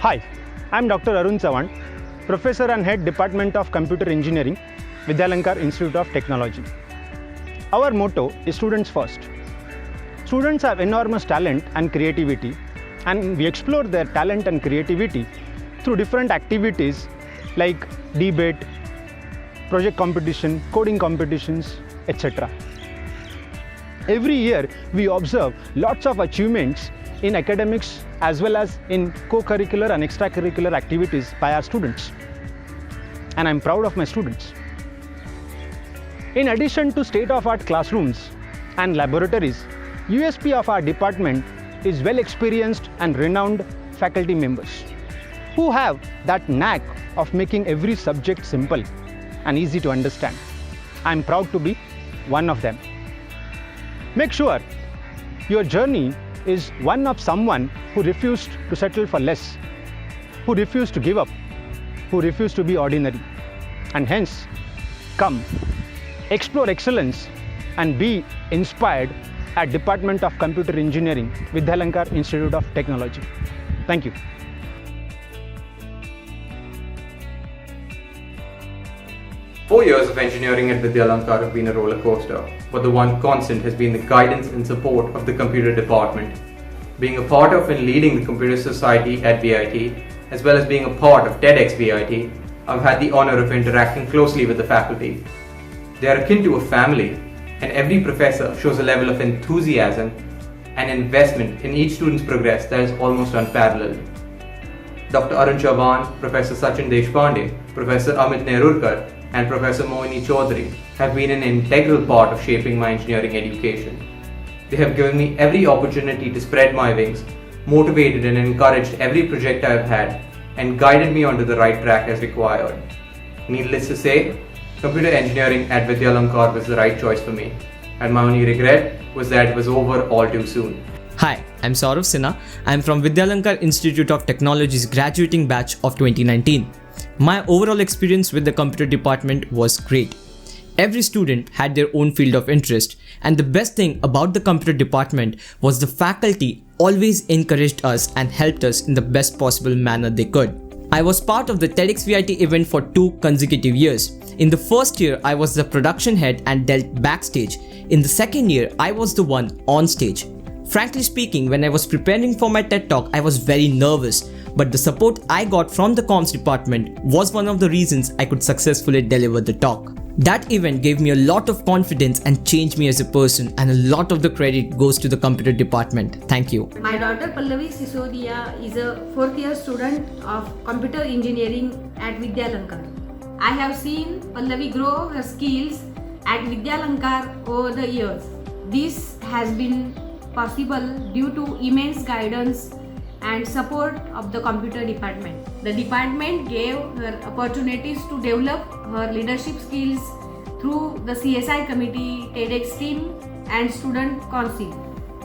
Hi, I'm Dr. Arun Chavan, Professor and Head Department of Computer Engineering, Vidyalankar Institute of Technology. Our motto is Students First. Students have enormous talent and creativity, and we explore their talent and creativity through different activities like debate, project competition, coding competitions, etc. Every year, we observe lots of achievements in academics as well as in co-curricular and extracurricular activities by our students. And I'm proud of my students. In addition to state-of-art classrooms and laboratories, USP of our department is well-experienced and renowned faculty members who have that knack of making every subject simple and easy to understand. I'm proud to be one of them. Make sure your journey is one of someone who refused to settle for less, who refused to give up, who refused to be ordinary. And hence, come, explore excellence and be inspired at Department of Computer Engineering, Vidyalankar Institute of Technology. Thank you. Four years of engineering at Vidyalankar have been a roller coaster, but the one constant has been the guidance and support of the computer department. Being a part of and leading the computer society at VIT, as well as being a part of TEDx VIT, I've had the honor of interacting closely with the faculty. They are akin to a family, and every professor shows a level of enthusiasm and investment in each student's progress that is almost unparalleled. Dr. Arun Chavan, Professor Sachin Deshpande, Professor Amit Nerurkar, and Professor Moini Chaudhary have been an integral part of shaping my engineering education. They have given me every opportunity to spread my wings, motivated and encouraged every project I have had, and guided me onto the right track as required. Needless to say, computer engineering at Vidyalankar was the right choice for me, and my only regret was that it was over all too soon. Hi, I'm Saurav Sinha. I'm from Vidyalankar Institute of Technology's graduating batch of 2019. My overall experience with the computer department was great. Every student had their own field of interest, and the best thing about the computer department was the faculty always encouraged us and helped us in the best possible manner they could. I was part of the TEDx VIT event for 2 consecutive years. In the first year, I was the production head and dealt backstage. In the second year, I was the one on stage. Frankly speaking, when I was preparing for my TED Talk, I was very nervous, but the support I got from the comms department was one of the reasons I could successfully deliver the talk. That event gave me a lot of confidence and changed me as a person, and a lot of the credit goes to the computer department. Thank you. My daughter Pallavi Sisodia is a 4th year student of computer engineering at Vidyalankar. I have seen Pallavi grow her skills at Vidyalankar over the years. This has been possible due to immense guidance and support of the computer department. The department gave her opportunities to develop her leadership skills through the CSI committee, TEDx team and student council.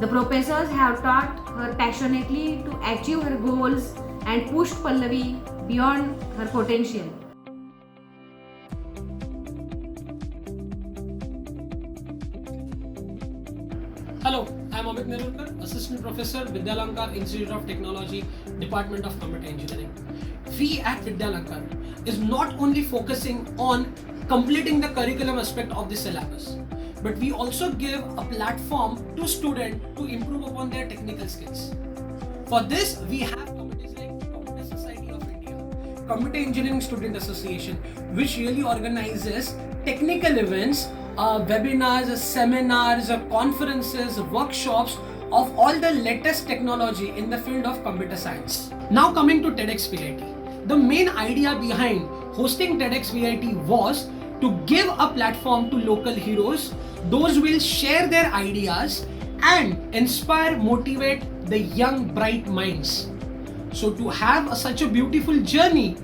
The professors have taught her passionately to achieve her goals and pushed Pallavi beyond her potential. Hello, I am Amit Nerurkar, Assistant Professor, Vidyalankar Institute of Technology, Department of Computer Engineering. We at Vidyalankar is not only focusing on completing the curriculum aspect of the syllabus, but we also give a platform to students to improve upon their technical skills. For this, we have committees like Computer Society of India, Computer Engineering Student Association, which really organizes technical events, webinars, seminars, conferences, workshops of all the latest technology in the field of computer science. Now coming to TEDx VIT. The main idea behind hosting TEDx VIT was to give a platform to local heroes. Those will share their ideas and inspire, motivate the young bright minds. So to have such a beautiful journey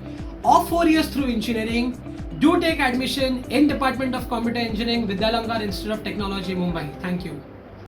of 4 years through engineering, do take admission in Department of Computer Engineering, Vidyalankar Institute of Technology, Mumbai. Thank you.